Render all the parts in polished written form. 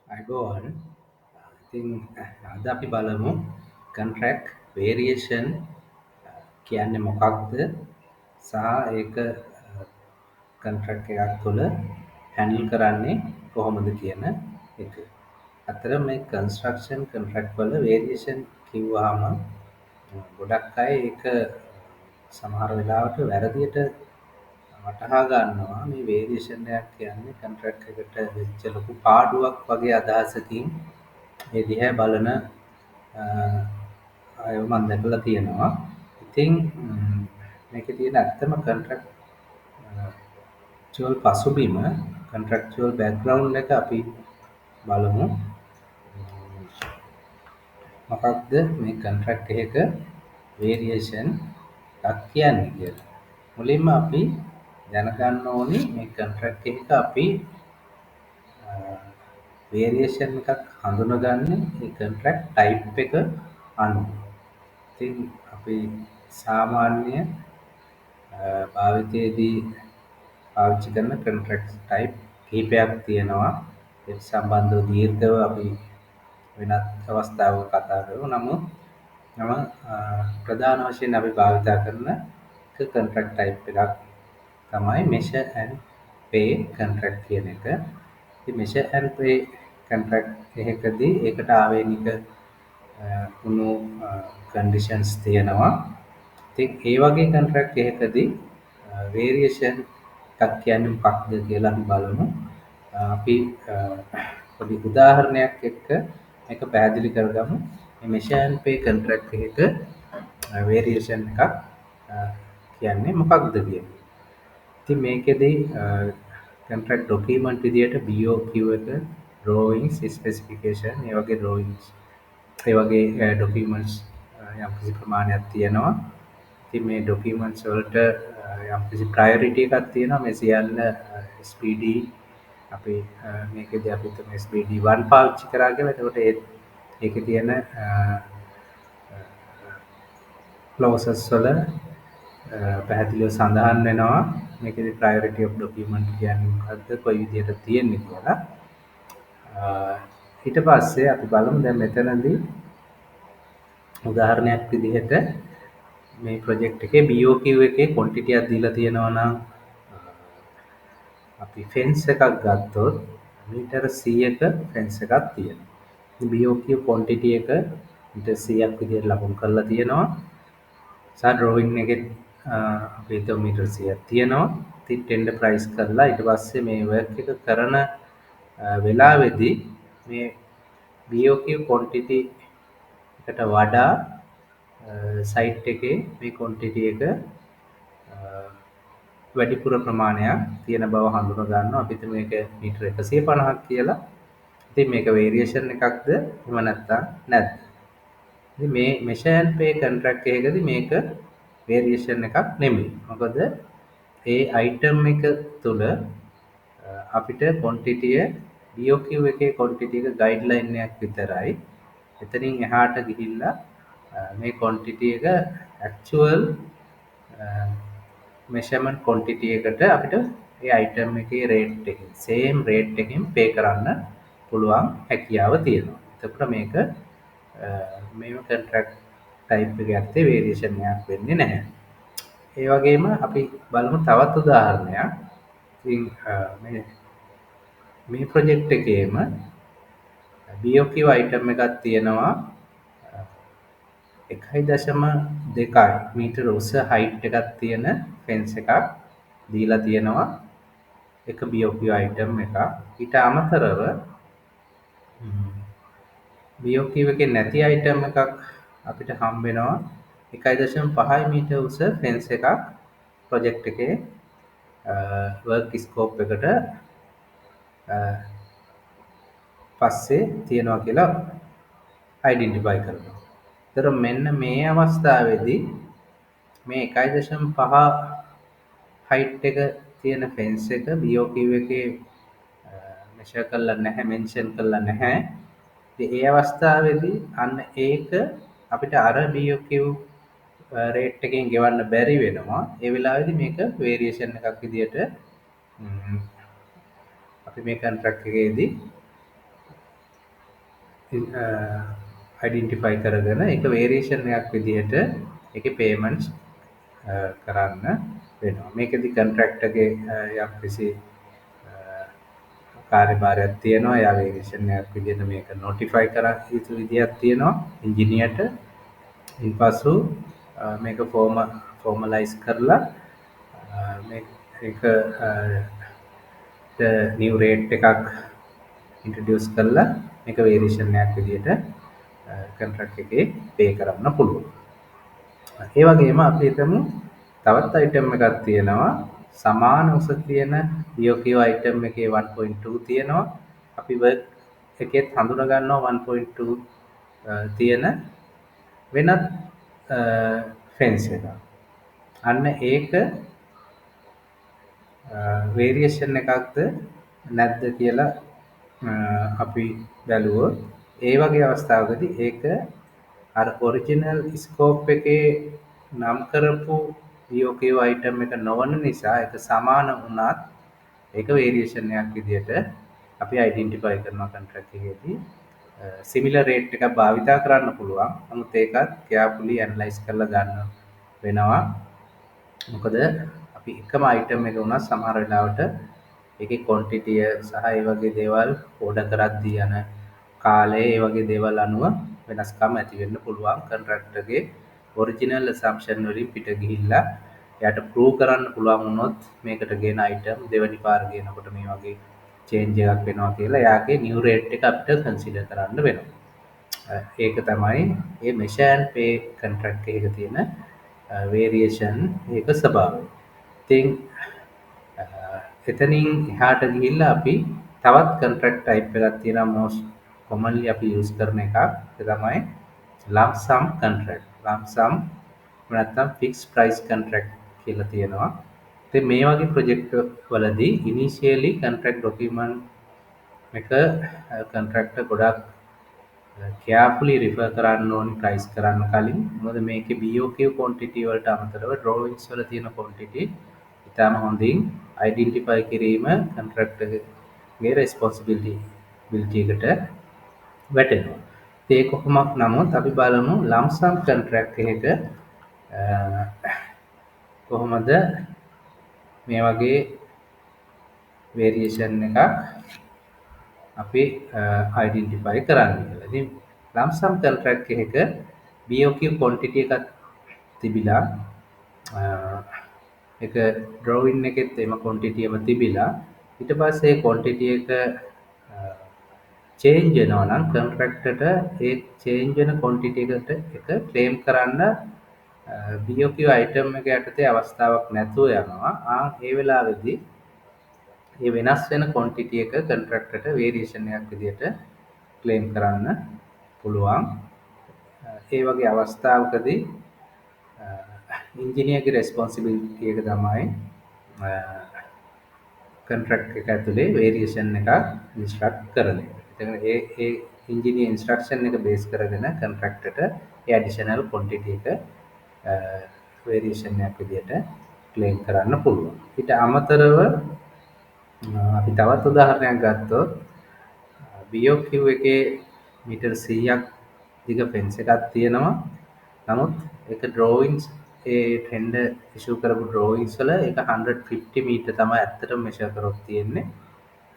අයිබෝවන් ඉතින් අද අපි බලමු කන්ට්‍රැක්ට් වේරියේෂන් කියන්නේ මොකක්ද සහ ඒක කන්ට්‍රැක්ට් එකක් තුළ හැන්ඩල් කරන්නේ කොහොමද කියන එක. අතර මේ කන්ස්ට්‍රක්ෂන් කන්ට්‍රැක්ට් වල වේරියේෂන් කිව්වහම ගොඩක් අය ඒක සමහර වෙලාවට වැරදියට වටහා ගන්නවා මේ වේරියේෂන් එකක් කියන්නේ කන්ට්‍රැක්ට් එකට වෙච්ච ලොකු පාඩුවක් වගේ අදහසකින් ඒ දිහා බලන අයව මම දැකලා තියෙනවා. ඉතින් මේකේ තියෙන ඇත්තම කන්ට්‍රැක්චුවල් පසුබිම කන්ට්‍රැක්චුවල් බෑග්ග්‍රවුන්ඩ් එක අපි බලමු. මොකක්ද මේ කන්ට්‍රැක්ට් එකක වේරියේෂන් එකක් කියන්නේ කියලා. මුලින්ම අපි දැනගන්න ඕනි මේ කන්ට්‍රැක්ට් එකක අපි වේරියේෂන් එකක් හඳුනගන්නේ ඒ කන්ට්‍රැක්ට් ටයිප් එක අනුව. ඉතින් අපි සාමාන්‍ය භාවිතයේදී පාවිච්චි කරන කන්ට්‍රැක්ට් ටයිප් කිහිපයක් තියෙනවා. ඒ සම්බන්ධව දීර්ඝව අපි වෙනත් අවස්ථාවක කතා කරමු. නමුත් ප්‍රධාන වශයෙන් අපි භාවිතා කරන එක කන්ට්‍රැක්ට් ටයිප් එකක් තමයි measure and pay කන්ට්‍රැක්ට් කියන එක. ඉතින් measure and pay කන්ට්‍රැක්ට් එකකදී ඒකට ආවේනික වුණු කන්ඩිෂන්ස් තියෙනවා. ඉතින් ඒ වගේ කන්ට්‍රැක්ට් එකකදී වේරියේෂන් එකක් කියන්නේ මොකක්ද කියලා අපි බලමු. අපි පොඩි උදාහරණයක් එක්ක මේක පැහැදිලි කරගමු. මේ measure and pay කන්ට්‍රැක්ට් එකක වේරියේෂන් එකක් කියන්නේ මොකක්ද කියලා. ඉතින් මේකෙදී කන්ට්‍රැක්ට් ඩොකියුමන්ට් විදියට BOQ එක, drawings, specification, ඒ වගේ drawings, ඒ වගේ ඩොකියුමන්ට්ස් යම්කිසි ප්‍රමාණයක් තියෙනවා. ඉතින් මේ ඩොකියුමන්ට්ස් වලට යම්කිසි ප්‍රයොරිටි එකක් තියෙනවා. මේ සියල්ල SPD අපි මේකෙදී අපි හිතමු SPD1 පාවිච්චි කරා කියලා. එතකොට ඒකේ තියෙන clauses වල පැහැදිලිව සඳහන් වෙනවා මේකෙදි priority of document කියන්නේ මොකද්ද, කොයි විදිහට තියෙන්නේ කියලා. ඊට පස්සේ අපි බලමු දැන් මෙතනදී උදාහරණයක් විදිහට මේ ප්‍රොජෙක්ට් එකේ BOQ එකේ quantity එකක් දීලා තියෙනවා නම් අපි ෆෙන්ස් එකක් ගත්තොත් මීටර 100ක ෆෙන්ස් එකක් තියෙනවා. ඉතින් BOQ quantity එක මීටර 100ක් විදිහට ලකුණු කරලා තියෙනවා. සහ ඩ්‍රොයින් එකෙත් අපි හිතමු මීටර 100ක් තියෙනවා. ඉතින් ටෙන්ඩර් ප්‍රයිස් කරලා ඊට පස්සේ මේ වර්ක් එක කරන වෙලාවේදී මේ BOQ quantity එකට වඩා සයිට් එකේ මේ quantity එක වැඩිපුර ප්‍රමාණයක් තියෙන බව හඳුනා ගන්නවා. අපි හිතමු මේක මීටර 150ක් කියලා. ඉතින් මේක වේරියේෂන් එකක්ද එහෙම නැත්නම් නැද්ද? ඉතින් මේ measure and pay කන්ට්‍රැක්ට් එකකදී මේක වේරියේෂන් එකක් නෙමෙයි. මොකද ඒ අයිටම් එක තුල අපිට quantity BOQ එකේ quantity එක ගයිඩ්ලයින් එකක් විතරයි. එතනින් එහාට ගිහිල්ලා මේ quantity එක actual measurement quantity එකට අපිට ඒ item එකේ rate එකෙන් same rate එකෙන් pay කරන්න පුළුවන් හැකියාව තියෙනවා. එතකොට මේක මේව contract type එක ඇත්තේ variation එකක් වෙන්නේ නැහැ. ඒ වගේම අපි බලමු තවත් උදාහරණයක්. ඉතින් මේ ප්‍රොජෙක්ට් එකේම BOQ item එකක් තියෙනවා 1.2 මීටර උස height එකක් තියෙන fence එකක් දීලා තියෙනවා. එක BOQ item එකක්. ඊට අමතරව BOQ එකේ නැති item එකක් අපිට හම්බ වෙනවා 1.5 මීටර උස fence එකක් ප්‍රොජෙක්ට් එකේ work scope එකට පස්සේ තියෙනවා කියලා identify කරනවා. ඒතර මෙන්න මේ අවස්ථාවේදී මේ 1.5 height එක තියෙන fence එක BOQ එකේ measure කරලා නැහැ, mention කරලා නැහැ. ඉතින් ඒ අවස්ථාවේදී අන්න ඒක අපිට අර BOQ rate එකෙන් ගෙවන්න බැරි වෙනවා. ඒ වෙලාවේදී මේක variation එකක් විදියට අපි මේ contract එකේදී අයිඩෙන්ටිෆයි කරගෙන ඒක වේරියේෂන් එකක් විදිහට ඒකේ පේමන්ට්ස් කරන්න වෙනවා. මේකෙදි කොන්ට්‍රැක්ට් එකේ යම්කිසි කාර්යභාරයක් තියෙනවා. එයා වේරියේෂන් එකක් විදිහට මේක නොටිෆයි කර යුතු විදියක් තියෙනවා ඉංජිනේර්ට. ඉන්පසු මේක ෆෝමලයිස් කරලා මේක නිව් රේට් එකක් ඉන්ට්‍රොඩියුස් කරලා මේක වේරියේෂන් එකක් විදිහට කොන්ට්‍රැක්ට් එකේ පේ කරන්න පුළුවන්. ඒ වගේම අපි හිතමු තවත් අයිටම් එකක් තියෙනවා සමාන උස තියෙන EOQ අයිටම් එකේ 1.2 තියෙනවා. අපි වර්ක් එකෙත් හඳුනා ගන්නවා 1.2 තියෙන වෙනත් ෆෙන්ස් එකක්. අන්න ඒක වේරියේෂන් එකක්ද නැද්ද කියලා අපි බැලුවොත් ඒ වගේ අවස්ථාවකදී ඒක අර ඔරිජිනල් ස්කෝප් එකේ නම් කරපු EOQ අයිටම් එක නොවන නිසා ඒක සමාන වුණත් ඒක වේරියේෂන් එකක් විදිහට අපි අයිඩෙන්ටිෆයි කරනවා කොන්ට්‍රැක්ට් එකේදී. සිමිලර් රේට් එකක් භාවිතා කරන්න පුළුවන්. නමුත් ඒකත් කෙයාර්ෆුලි ඇනලයිස් කරලා ගන්න වෙනවා. මොකද අපි එකම අයිටම් එක වුණත් සමහර වෙලාවට ඒකේ ක්වොන්ටිටිය සහ ඒ වගේ දේවල් ඕඩර් කරද්දී යන කාලය ඒ වගේ දේවල් අනුව වෙනස්කම් ඇති වෙන්න පුළුවන්. කොන්ට්‍රැක්ටර් ගේ ඔරිජිනල් assumption වලින් පිට ගිහිල්ලා එයාට ප්‍රූව් කරන්න පුළුවන් වුණොත් මේකට ගෙන අයිටම් දෙවෙනි පාර ගෙනකොට මේ වගේ චේන්ජ් එකක් වෙනවා කියලා එයාගේ නිව් රේට් එක අපිට කන්සිඩර් කරන්න වෙනවා. ඒක තමයි මේ measure and pay කොන්ට්‍රැක්ට් එකක තියෙන වේරියේෂන් ඒක ස්වභාවය. ඉතින් එතනින් එහාට ගිහිල්ලා අපි තවත් කොන්ට්‍රැක්ට් ටයිප් එකක් තියෙනවා most commonly අපි යූස් කරන එකක්. ඒක තමයි lump sum contract. lump sum නැත්නම් fixed price contract කියලා තියෙනවා. ඉතින් මේ වගේ ප්‍රොජෙක්ට් වලදී ඉනිෂියලි කොන්ට්‍රැක්ට් ඩොකියුමන්ට් එක කොන්ට්‍රැක්ටර් ගොඩක් කෙයාර්ෆුලි රිෆර් කරන්න ඕනි ප්‍රයිස් කරන්න කලින්. මොකද මේකේ BOQ quantity වලට අමතරව drawings වල තියෙන quantity ඉතාම හොඳින් අයිඩෙන්ටිෆයි කිරීම කොන්ට්‍රැක්ටර් ගේ රෙස්පොන්සිබිලිටි එකට වැටෙනවා. ඉතින් ඒ කොහොමත් නමුත් අපි බලමු lump sum contract එකක කොහොමද මේ වගේ වේරියේෂන් එකක් අපි අයිඩෙන්ටිෆයි කරන්නේ කියලා. ඉතින් lump sum contract එකක BOQ quantity එකක් තිබිලා ඒක drawing එකෙත් එම quantity එකම තිබිලා ඊට පස්සේ ඒ quantity එක චේන්ජ් වෙනවා නම් කොන්ට්‍රැක්ටර්ට ඒ චේන්ජ් වෙන quantity එකට එක ක්ලේම් කරන්න BOQ අයිටම් එක යටතේ අවස්ථාවක් නැතුව යනවා. ඒ වෙලාවේදී මේ වෙනස් වෙන quantity එක කොන්ට්‍රැක්ටර්ට වේරියේෂන් එකක් විදිහට ක්ලේම් කරන්න පුළුවන්. ඒ වගේ අවස්ථාවකදී ඉංජිනේරගේ රෙස්පොන්සිබිලිටි එක තමයි කොන්ට්‍රැක්ට් එක ඇතුලේ වේරියේෂන් එකක් ඉන්ස්ට්‍රක්ට් කරන එක. ඒ ඉංජිනේර ඉන්ස්ට්‍රක්ෂන් එක බේස් කරගෙන කොන්ට්‍රැක්ටර්ට ඒ ඇඩිෂනල් quantity එක වේරියේෂන් එකක් විදිහට ක්ලේම් කරන්න පුළුවන්. ඊට අමතරව අපි තවත් උදාහරණයක් ගත්තොත් BOQ එකේ මීටර් 100ක් දිග ෆෙන්ස් එකක් තියෙනවා. නමුත් ඒක drawings ඒ ටෙන්ඩර් ඉෂුව කරපු drawings වල ඒක 150 මීටර් තමයි ඇත්තටම මෙෂර් කරොත් තියෙන්නේ.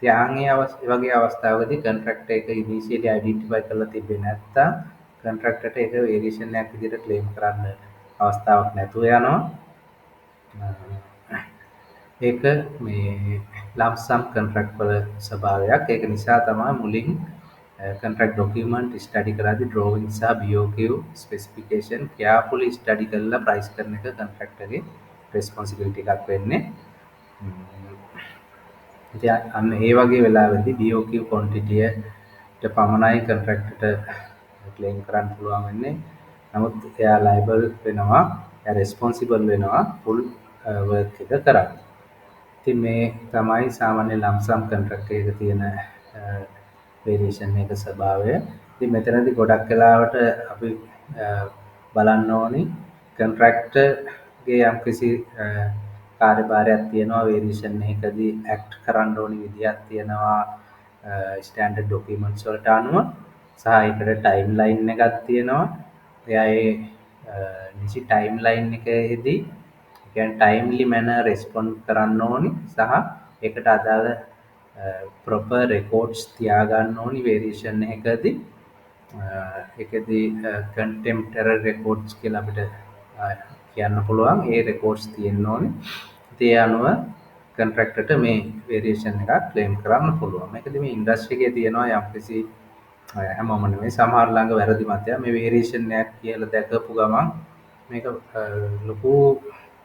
ඉතින් ඒ වගේ අවස්ථාවකදී කොන්ට්‍රැක්ටර් එක ඉනිෂියලි අයිඩෙන්ටිෆයි කරලා තිබෙන්නේ නැත්නම් කොන්ට්‍රැක්ටර්ට ඒක වේරියේෂන් එකක් විදිහට ක්ලේම් කරන්න අවස්ථාවක් නැතුව යනවා. ඒක මේ lump sum contract වල ස්වභාවයක්. ඒක නිසා තමයි මුලින් contract document study කරද්දී drawing සහ BOQ specification carefully study කරලා price කරන එක contractor ගේ responsibility එකක් වෙන්නේ. ඉතින් අන්න ඒ වගේ වෙලාවෙදී BOQ quantity ට පමණයි contractor ක්ලේම් කරන්න පුළුවන් වෙන්නේ. නමුත් එයා liable වෙනවා, එයා responsible වෙනවා full work එක කරන්න. ඉතින් මේ තමයි සාමාන්‍ය lump sum contract එකක තියෙන වේරියේෂන් එක ස්වභාවය. ඉතින් මෙතනදී ගොඩක් වෙලාවට අපි බලන්න ඕනි කොන්ට්‍රැක්ටර් ගේ යම්කිසි කාර්යභාරයක් තියෙනවා වේරියේෂන් එකකදී ඇක්ට් කරන්න ඕනි විදියක් තියෙනවා ස්ටෑන්ඩඩ් ඩොකියුමන්ට්ස් වලට අනුව. සහ ඒකට ටයිම්ලයින් එකක් තියෙනවා. එයා ඒ නිසි ටයිම්ලයින් එකේදී ඒ කියන්නේ ටයිම්ලි මැනර් රෙස්පොන්ඩ් කරන්න ඕනි සහ ඒකට අදාළ ප්‍රොපර් රෙකෝඩ්ස් තියාගන්න ඕනි වේරියේෂන් එකකදී. ඒකෙදී කන්ටෙම්පරරි රෙකෝඩ්ස් කියලා අපිට කියන්න පුළුවන්. ඒ රෙකෝඩ්ස් තියෙන්න ඕනේ. ඉතින් ඒ අනුව කොන්ට්‍රැක්ටර්ට මේ වේරියේෂන් එකක් ක්ලේම් කරන්න පුළුවන්. මේකදී මේ ඉන්ඩස්ට්‍රි එකේ තියෙනවා යම්කිසි හැමෝම නෙමෙයි සමහර ළඟ වැරදි මතයක්. මේ වේරියේෂන් එකක් කියලා දැකපු ගමන් මේක ලොකු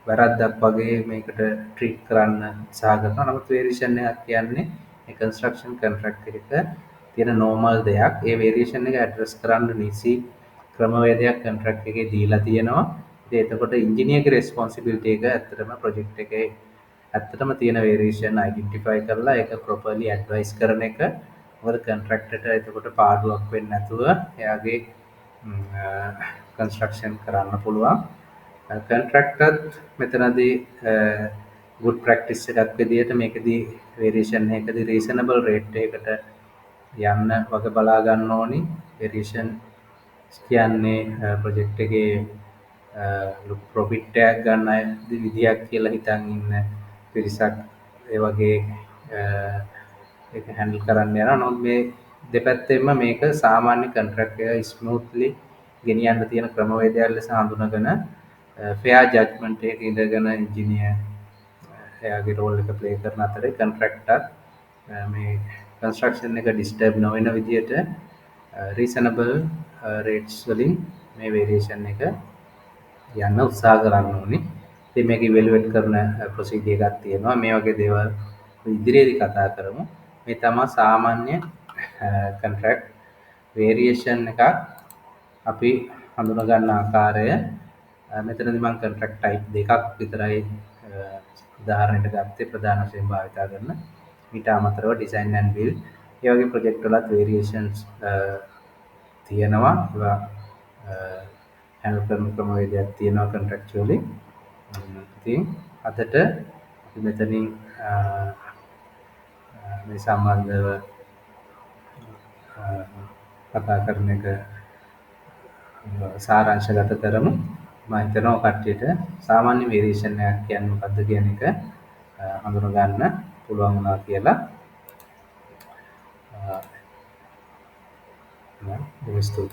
වැරද්දක් වගේ මේකට ට්‍රීට් කරන්න උත්සාහ කරනවා. නමුත් වේරියේෂන් එකක් කියන්නේ ඒ කන්ස්ට්‍රක්ෂන් කොන්ට්‍රැක්ට් එකක තියෙන නෝමල් දෙයක්. ඒ වේරියේෂන් එක ඇඩ්‍රස් කරන්න නිසි ක්‍රමවේදයක් කොන්ට්‍රැක්ට් එකේ දීලා තියෙනවා. ඉතින් එතකොට ඉංජිනේරගේ රෙස්පොන්සිබිලිටි එක ඇත්තටම ප්‍රොජෙක්ට් එකේ ඇත්තටම තියෙන වේරියේෂන් අයිඩෙන්ටිෆයි කරලා ඒක ප්‍රොපර්ලි ඇඩ්වයිස් කරන එක. මොකද කොන්ට්‍රැක්ටර්ට එතකොට පාඩුවක් වෙන්නේ නැතුව එයාගේ කන්ස්ට්‍රක්ෂන් කරන්න පුළුවන්. කොන්ට්‍රැක්ටර්ත් මෙතනදී good practice එකක් විදිහට මේකදී වේරියේෂන් එකකදී රීසනබල් රේට් එකකට යන්න වගේ බලා ගන්න ඕනි. වේරියේෂන් කියන්නේ ප්‍රොජෙක්ට් එකේ ලොකු ප්‍රොෆිට් එකක් ගන්න විදියක් කියලා හිතන් ඉන්න පිරිසක් ඒ වගේ ඒක හැන්ඩල් කරන්න යනවා. නමුත් මේ දෙපැත්තෙන්ම මේක සාමාන්‍ය කොන්ට්‍රැක්ට් එක ස්මූත්ලි ගෙනියන්න තියෙන ක්‍රමවේදයක් ලෙස හඳුනගෙන ෆෙයාර් ජජ්මන්ට් එකක ඉඳගෙන ඉංජිනේර් එයාගේ රෝල් එක ප්ලේ කරන අතරේ කොන්ට්‍රැක්ටර් මේ කන්ස්ට්‍රක්ෂන් එක ඩිස්ටර්බ් නොවන විදියට රීසනබල් රේට්ස් වලින් මේ වේරියේෂන් එක යන්න උත්සාහ කරන්න ඕනේ. ඉතින් මේක ඉවැලුවේට් කරන ප්‍රොසීජර් එකක් තියෙනවා. මේ වගේ දේවල් ඉදිරියේදී කතා කරමු. මේ තමයි සාමාන්‍ය කොන්ට්‍රැක්ට් වේරියේෂන් එකක් අපි හඳුනා ගන්න ආකාරය. මෙතනදී මම කොන්ට්‍රැක්ට් ටයිප් දෙකක් විතරයි උදාහරණයට ගත්තේ ප්‍රධාන වශයෙන් භාවිතා කරන. ඊට අමතරව ඩිසයින් ඇන්ඩ් බිල්ඩ් ඒ වගේ ප්‍රොජෙක්ට් වලත් වේරියේෂන්ස් තියෙනවා. ඒවා හැන්ඩල් කරන ක්‍රමවේදයක් තියෙනවා කොන්ට්‍රැක්චුවලි. ඉතින් අදට අපි මෙතනින් මේ සම්බන්ධව කතා කරන එක සාරාංශගත කරමු. මම හිතනවා කට්ටියට සාමාන්‍ය වේරියේෂන් එකක් කියන්නේ මොකක්ද කියන එක හඳුනා ගන්න පුළුවන් වුණා කියලා. මම ස්තුතියි.